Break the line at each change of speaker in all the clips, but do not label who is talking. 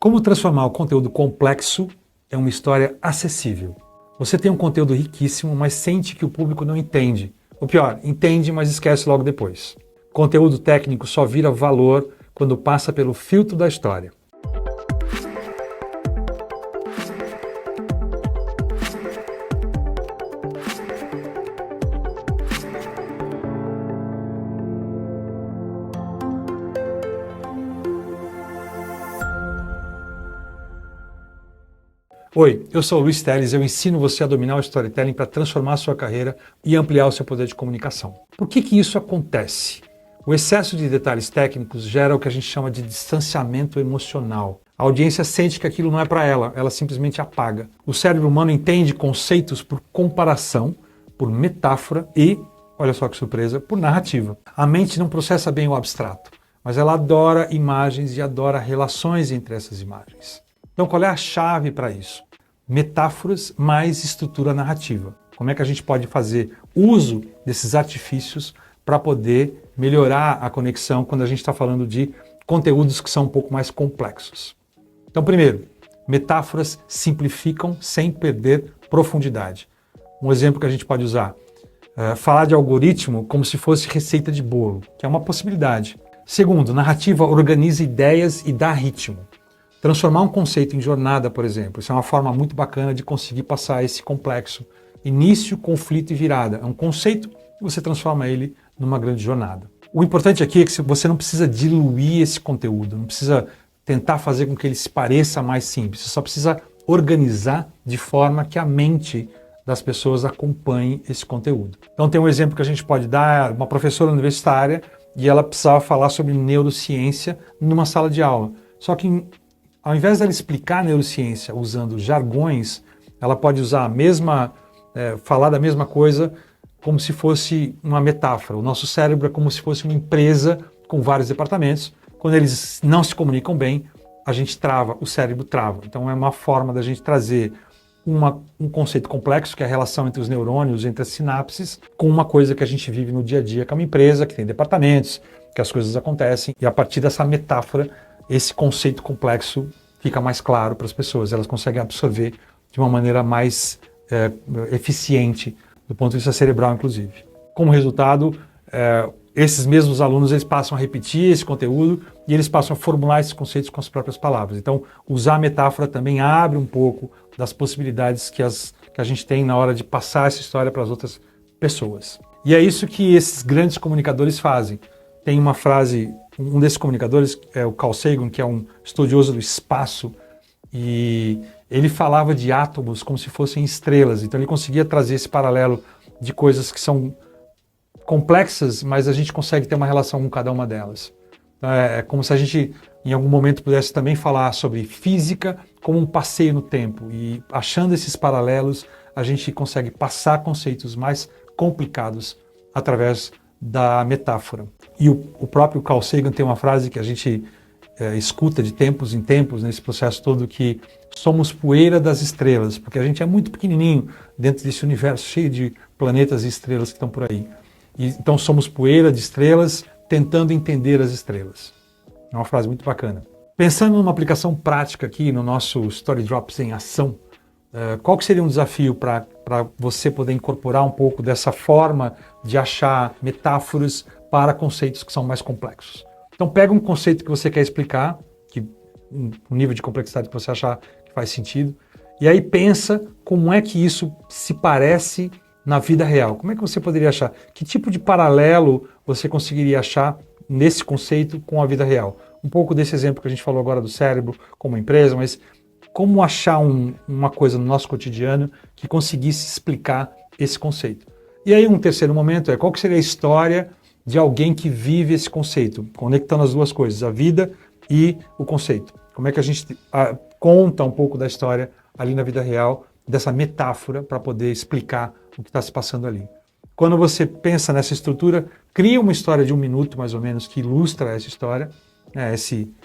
Como transformar o conteúdo complexo em uma história acessível? Você tem um conteúdo riquíssimo, mas sente que o público não entende. Ou pior, entende, mas esquece logo depois. Conteúdo técnico só vira valor quando passa pelo filtro da história. Oi, eu sou o Luiz Teles e eu ensino você a dominar o storytelling para transformar a sua carreira e ampliar o seu poder de comunicação. Por que isso acontece? O excesso de detalhes técnicos gera o que a gente chama de distanciamento emocional. A audiência sente que aquilo não é para ela simplesmente apaga. O cérebro humano entende conceitos por comparação, por metáfora e, olha só que surpresa, por narrativa. A mente não processa bem o abstrato, mas ela adora imagens e adora relações entre essas imagens. Então, qual é a chave para isso? Metáforas mais estrutura narrativa. Como é que a gente pode fazer uso desses artifícios para poder melhorar a conexão quando a gente está falando de conteúdos que são um pouco mais complexos? Então, primeiro, metáforas simplificam sem perder profundidade. Um exemplo que a gente pode usar, falar de algoritmo como se fosse receita de bolo, que é uma possibilidade. Segundo, narrativa organiza ideias e dá ritmo. Transformar um conceito em jornada, por exemplo, isso é uma forma muito bacana de conseguir passar esse complexo. Início, conflito e virada. É um conceito e você transforma ele numa grande jornada. O importante aqui é que você não precisa diluir esse conteúdo, não precisa tentar fazer com que ele se pareça mais simples, você só precisa organizar de forma que a mente das pessoas acompanhe esse conteúdo. Então tem um exemplo que a gente pode dar, uma professora universitária, e ela precisava falar sobre neurociência numa sala de aula. Só que ao invés dela explicar a neurociência usando jargões, ela pode usar falar da mesma coisa como se fosse uma metáfora. O nosso cérebro é como se fosse uma empresa com vários departamentos. Quando eles não se comunicam bem, a gente trava, o cérebro trava. Então é uma forma da gente trazer um conceito complexo, que é a relação entre os neurônios, entre as sinapses, com uma coisa que a gente vive no dia a dia, que é uma empresa, que tem departamentos, que as coisas acontecem, e a partir dessa metáfora, esse conceito complexo fica mais claro para as pessoas, elas conseguem absorver de uma maneira mais eficiente, do ponto de vista cerebral, inclusive. Como resultado, esses mesmos alunos eles passam a repetir esse conteúdo e eles passam a formular esses conceitos com as próprias palavras. Então, usar a metáfora também abre um pouco das possibilidades que a gente tem na hora de passar essa história para as outras pessoas. E é isso que esses grandes comunicadores fazem. Tem uma frase, um desses comunicadores é o Carl Sagan, que é um estudioso do espaço, e ele falava de átomos como se fossem estrelas. Então ele conseguia trazer esse paralelo de coisas que são complexas, mas a gente consegue ter uma relação com cada uma delas. Então, é como se a gente, em algum momento, pudesse também falar sobre física como um passeio no tempo. E achando esses paralelos, a gente consegue passar conceitos mais complicados através da metáfora. E o próprio Carl Sagan tem uma frase que a gente escuta de tempos em tempos nesse processo todo, que somos poeira das estrelas, porque a gente é muito pequenininho dentro desse universo cheio de planetas e estrelas que estão por aí. E, então somos poeira de estrelas tentando entender as estrelas. É uma frase muito bacana. Pensando numa aplicação prática aqui no nosso Story Drops em ação, qual que seria um desafio para você poder incorporar um pouco dessa forma de achar metáforas para conceitos que são mais complexos? Então pega um conceito que você quer explicar, um nível de complexidade que você achar que faz sentido, e aí pensa como é que isso se parece na vida real. Como é que você poderia achar? Que tipo de paralelo você conseguiria achar nesse conceito com a vida real? Um pouco desse exemplo que a gente falou agora do cérebro como empresa, mas como achar uma coisa no nosso cotidiano que conseguisse explicar esse conceito. E aí um terceiro momento é qual que seria a história de alguém que vive esse conceito, conectando as duas coisas, a vida e o conceito. Como é que a gente conta um pouco da história ali na vida real, dessa metáfora para poder explicar o que está se passando ali. Quando você pensa nessa estrutura, cria uma história de 1 minuto mais ou menos que ilustra essa história,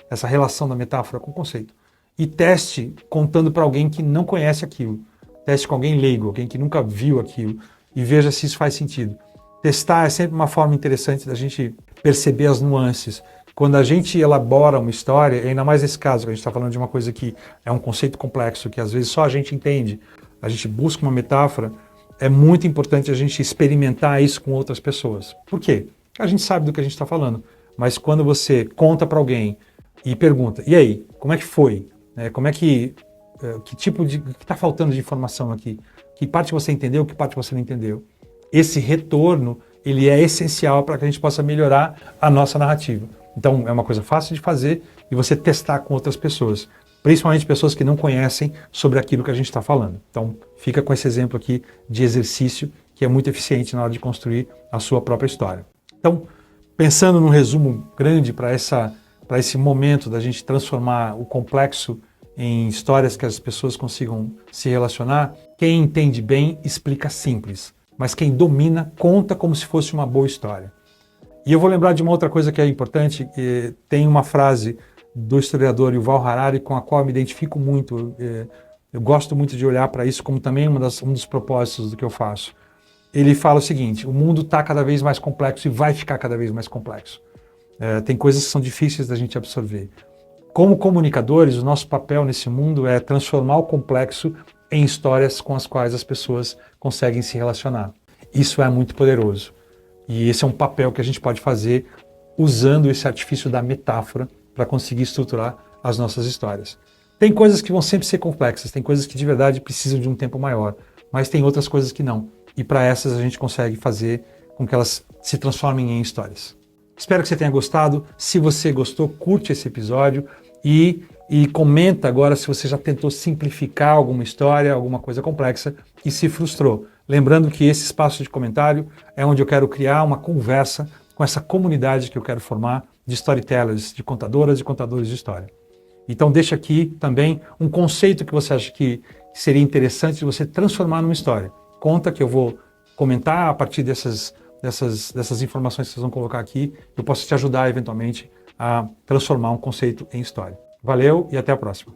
essa relação da metáfora com o conceito. E teste contando para alguém que não conhece aquilo. Teste com alguém leigo, alguém que nunca viu aquilo, e veja se isso faz sentido. Testar é sempre uma forma interessante da gente perceber as nuances. quando a gente elabora uma história, e ainda mais nesse caso, que a gente está falando de uma coisa que é um conceito complexo, que às vezes só a gente entende, a gente busca uma metáfora, é muito importante a gente experimentar isso com outras pessoas. Por quê? A gente sabe do que a gente está falando, mas quando você conta para alguém e pergunta, e aí, como é que foi? Como é que tipo de, o que está faltando de informação aqui? Que parte você entendeu, que parte você não entendeu? Esse retorno, ele é essencial para que a gente possa melhorar a nossa narrativa. Então, é uma coisa fácil de fazer e você testar com outras pessoas, principalmente pessoas que não conhecem sobre aquilo que a gente está falando. Então, fica com esse exemplo aqui de exercício que é muito eficiente na hora de construir a sua própria história. Então, pensando num resumo grande para esse momento da gente transformar o complexo em histórias que as pessoas consigam se relacionar, quem entende bem explica simples, mas quem domina conta como se fosse uma boa história. E eu vou lembrar de uma outra coisa que é importante, que tem uma frase do historiador Yuval Harari com a qual eu me identifico muito. Eu gosto muito de olhar para isso como também um dos propósitos do que eu faço. Ele fala o seguinte: o mundo está cada vez mais complexo e vai ficar cada vez mais complexo. Tem coisas que são difíceis da gente absorver. Como comunicadores, o nosso papel nesse mundo é transformar o complexo em histórias com as quais as pessoas conseguem se relacionar. Isso é muito poderoso. E esse é um papel que a gente pode fazer usando esse artifício da metáfora para conseguir estruturar as nossas histórias. Tem coisas que vão sempre ser complexas, tem coisas que de verdade precisam de um tempo maior, mas tem outras coisas que não. E para essas a gente consegue fazer com que elas se transformem em histórias. Espero que você tenha gostado. Se você gostou, curte esse episódio e comenta agora se você já tentou simplificar alguma história, alguma coisa complexa e se frustrou. Lembrando que esse espaço de comentário é onde eu quero criar uma conversa com essa comunidade que eu quero formar de storytellers, de contadoras e contadores de história. Então deixa aqui também um conceito que você acha que seria interessante de você transformar numa história. Conta que eu vou comentar a partir dessas informações que vocês vão colocar aqui. Eu posso te ajudar eventualmente a transformar um conceito em história. Valeu e até a próxima.